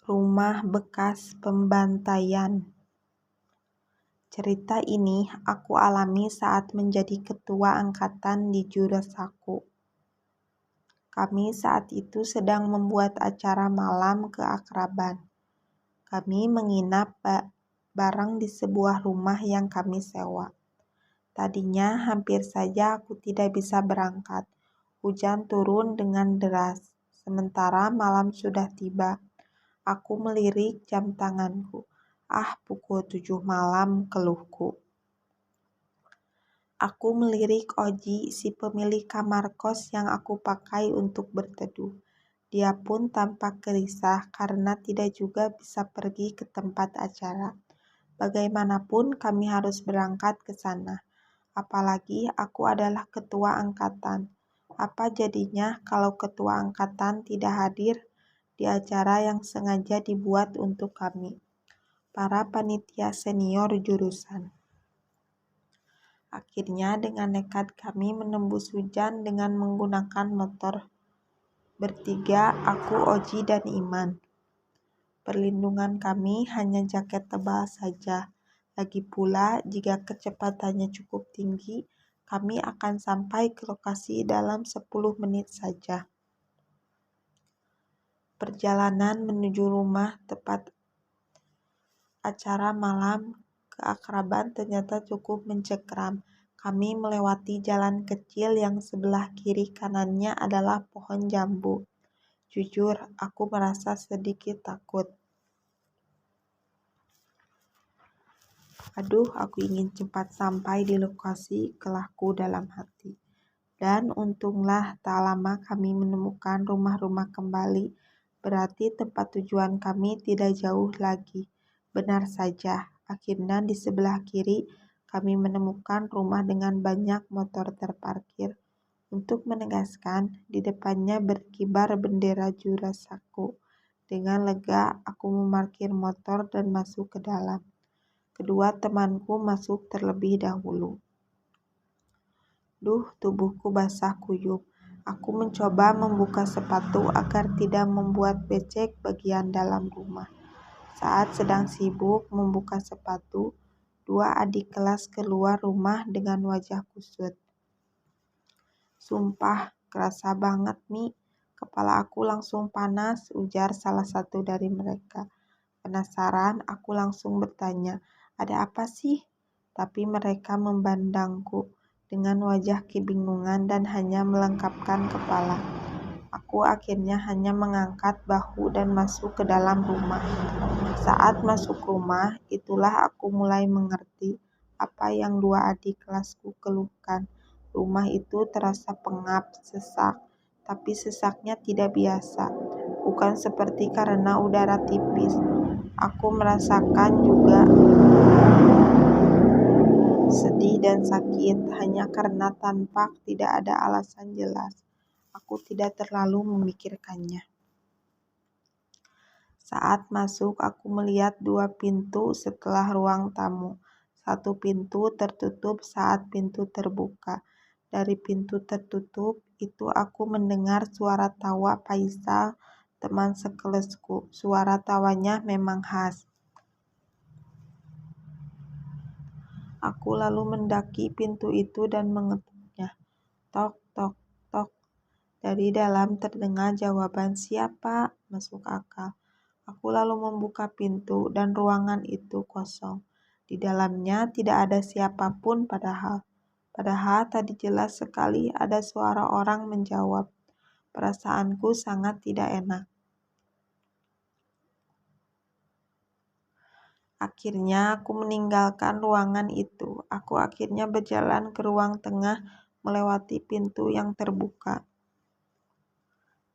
Rumah bekas pembantaian. Cerita ini aku alami saat menjadi ketua angkatan di Jurasaku. Kami saat itu sedang membuat acara malam keakraban. Kami menginap bareng di sebuah rumah yang kami sewa. Tadinya hampir saja aku tidak bisa berangkat. Hujan turun dengan deras, sementara malam sudah tiba. Aku melirik jam tanganku. Pukul 7 malam, keluhku. Aku melirik Oji, si pemilik kamar kos yang aku pakai untuk berteduh. Dia pun tampak gelisah karena tidak juga bisa pergi ke tempat acara. Bagaimanapun kami harus berangkat ke sana. Apalagi aku adalah ketua angkatan. Apa jadinya kalau ketua angkatan tidak hadir di acara yang sengaja dibuat untuk kami, para panitia senior jurusan? Akhirnya dengan nekat kami menembus hujan dengan menggunakan motor. Bertiga, aku, Oji, dan Iman. Perlindungan kami hanya jaket tebal saja. Lagi pula, jika kecepatannya cukup tinggi, kami akan sampai ke lokasi dalam 10 menit saja. Perjalanan menuju rumah tepat acara malam keakraban ternyata cukup mencekram. Kami melewati jalan kecil yang sebelah kiri kanannya adalah pohon jambu. Jujur, aku merasa sedikit takut. Aku ingin cepat sampai di lokasi, kelahku dalam hati. Dan untunglah tak lama kami menemukan rumah-rumah kembali. Berarti tempat tujuan kami tidak jauh lagi. Benar saja, akhirnya di sebelah kiri kami menemukan rumah dengan banyak motor terparkir. Untuk menegaskan, di depannya berkibar bendera Jurasaku. Dengan lega, aku memarkir motor dan masuk ke dalam. Kedua temanku masuk terlebih dahulu. Tubuhku basah kuyup. Aku mencoba membuka sepatu agar tidak membuat becek bagian dalam rumah. Saat sedang sibuk membuka sepatu, dua adik kelas keluar rumah dengan wajah kusut. Sumpah, kerasa banget, Mi. Kepala aku langsung panas, ujar salah satu dari mereka. Penasaran, aku langsung bertanya, ada apa sih? Tapi mereka memandangku dengan wajah kebingungan dan hanya melengkapkan kepala. Aku akhirnya hanya mengangkat bahu dan masuk ke dalam rumah. Saat masuk rumah, itulah aku mulai mengerti apa yang dua adik kelasku keluhkan. Rumah itu terasa pengap, sesak, tapi sesaknya tidak biasa. Bukan seperti karena udara tipis. Aku merasakan juga sedih dan sakit hanya karena tampak tidak ada alasan jelas. Aku tidak terlalu memikirkannya. Saat masuk, aku melihat dua pintu setelah ruang tamu. Satu pintu tertutup saat pintu terbuka. Dari pintu tertutup itu aku mendengar suara tawa Faisal, teman sekelasku. Suara tawanya memang khas. Aku lalu mendaki pintu itu dan mengetuknya. Tok, tok, tok. Dari dalam terdengar jawaban siapa, masuk akal. Aku lalu membuka pintu dan ruangan itu kosong. Di dalamnya tidak ada siapapun padahal. Padahal tadi jelas sekali ada suara orang menjawab. Perasaanku sangat tidak enak. Akhirnya aku meninggalkan ruangan itu. Aku akhirnya berjalan ke ruang tengah melewati pintu yang terbuka.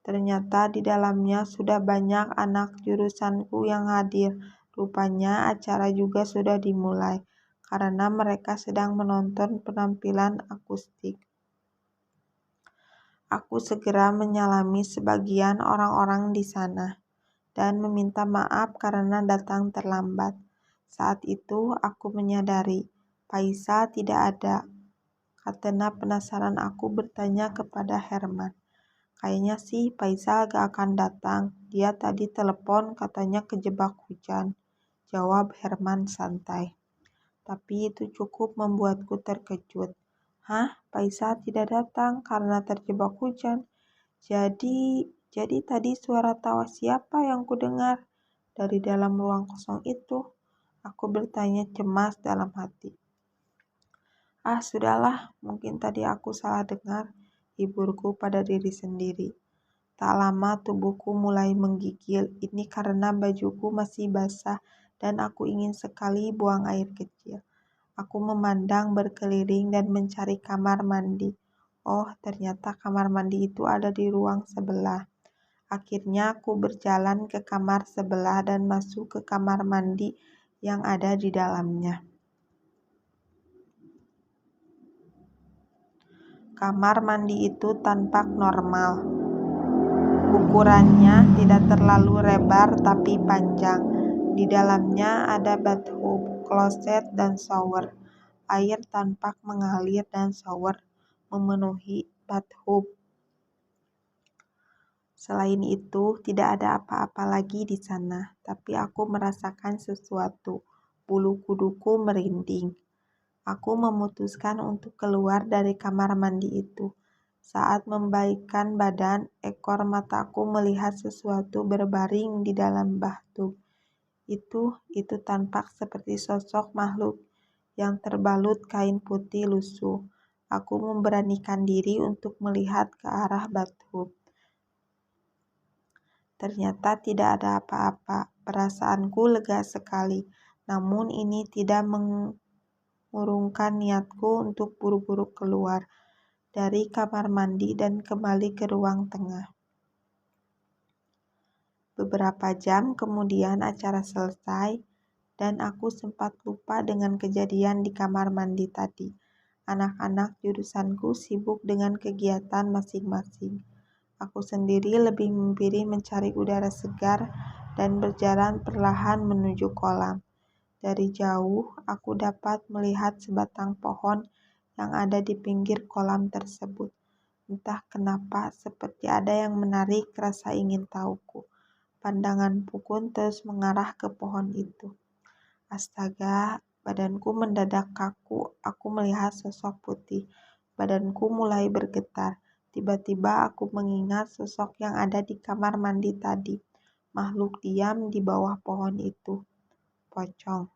Ternyata di dalamnya sudah banyak anak jurusanku yang hadir. Rupanya acara juga sudah dimulai karena mereka sedang menonton penampilan akustik. Aku segera menyalami sebagian orang-orang di sana dan meminta maaf karena datang terlambat. Saat itu aku menyadari Faisal tidak ada. Karena penasaran aku bertanya kepada Herman. Kayaknya sih Faisal gak akan datang. Dia tadi telepon katanya kejebak hujan, jawab Herman santai. Tapi itu cukup membuatku terkejut. Hah? Faisal tidak datang karena terjebak hujan. Jadi tadi suara tawa siapa yang kudengar dari dalam ruang kosong itu? Aku bertanya cemas dalam hati. Ah, sudahlah, mungkin tadi aku salah dengar, hiburku pada diri sendiri. Tak lama tubuhku mulai menggigil, ini karena bajuku masih basah dan aku ingin sekali buang air kecil. Aku memandang berkeliling dan mencari kamar mandi. Oh, ternyata kamar mandi itu ada di ruang sebelah. Akhirnya aku berjalan ke kamar sebelah dan masuk ke kamar mandi yang ada di dalamnya. Kamar mandi itu tampak normal. Ukurannya tidak terlalu lebar tapi panjang. Di dalamnya ada bathtub, kloset, dan shower. Air tampak mengalir dan shower memenuhi bathtub. Selain itu, tidak ada apa-apa lagi di sana, tapi aku merasakan sesuatu. Bulu kuduku merinding. Aku memutuskan untuk keluar dari kamar mandi itu. Saat membaikkan badan, ekor mataku melihat sesuatu berbaring di dalam bathtub. Itu tampak seperti sosok makhluk yang terbalut kain putih lusuh. Aku memberanikan diri untuk melihat ke arah bathtub. Ternyata tidak ada apa-apa. Perasaanku lega sekali. Namun ini tidak mengurungkan niatku untuk buru-buru keluar dari kamar mandi dan kembali ke ruang tengah. Beberapa jam kemudian acara selesai dan aku sempat lupa dengan kejadian di kamar mandi tadi. Anak-anak jurusanku sibuk dengan kegiatan masing-masing. Aku sendiri lebih memilih mencari udara segar dan berjalan perlahan menuju kolam. Dari jauh, aku dapat melihat sebatang pohon yang ada di pinggir kolam tersebut. Entah kenapa, seperti ada yang menarik rasa ingin tahuku. Pandanganku pun terus mengarah ke pohon itu. Astaga, badanku mendadak kaku. Aku melihat sosok putih. Badanku mulai bergetar. Tiba-tiba aku mengingat sosok yang ada di kamar mandi tadi. Makhluk diam di bawah pohon itu. Pocong.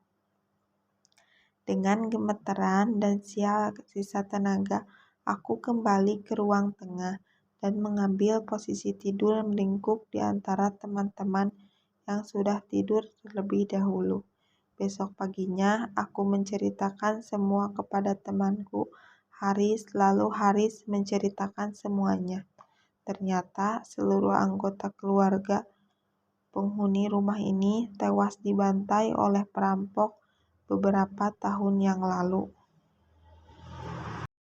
Dengan gemeteran dan sisa tenaga, aku kembali ke ruang tengah dan mengambil posisi tidur melingkup di antara teman-teman yang sudah tidur terlebih dahulu. Besok paginya, aku menceritakan semua kepada temanku. Lalu Haris menceritakan semuanya. Ternyata seluruh anggota keluarga penghuni rumah ini tewas dibantai oleh perampok beberapa tahun yang lalu.